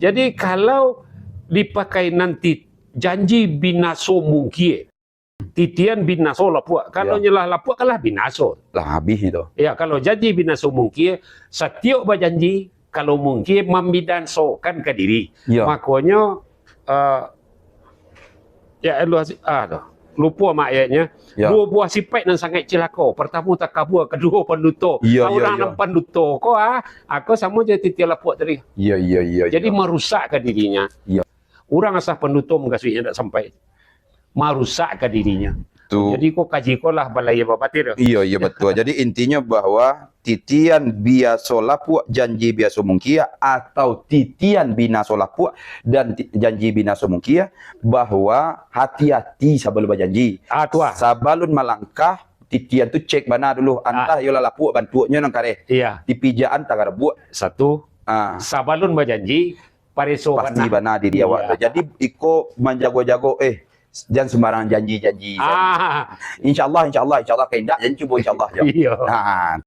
Jadi kalau dipakai nanti janji binaso mungkin, titian binaso lapuk. Kalau nyelah lapuk kalah binaso. Lah habis itu. Ya, kalau janji binaso mungkin, setiap berjanji kalau mungkin membidansokan ke diri. Makanya lupa mak ayatnya. Dua buah sifat yang sangat celaka. Pertama takabur, kedua penduto. Orang penduto kau aku sama je titian lapuk tadi. Jadi merusakkan dirinya. Orang asal penduto mengasuhnya tak sampai. Merusakkan dirinya. Jadi kau kaji kau lah balai bapatir. Iya betul. Jadi intinya bahwa titian biasa lapuk janji biasa mungkin atau titian binaso lapuk dan janji binaso mungkin, bahwa hati-hati sebelum berjanji. Sebelum melangkah titian tu cek mana dulu antah yola lapuk bantunya nang kare. Dipijaan tak ada buat satu. Sebelum berjanji pareso pasti bana diri awak. Jadi iko menjago-jago jangan sembarang janji-janji. Insyaallah kaindak jangan cuba insyaallah.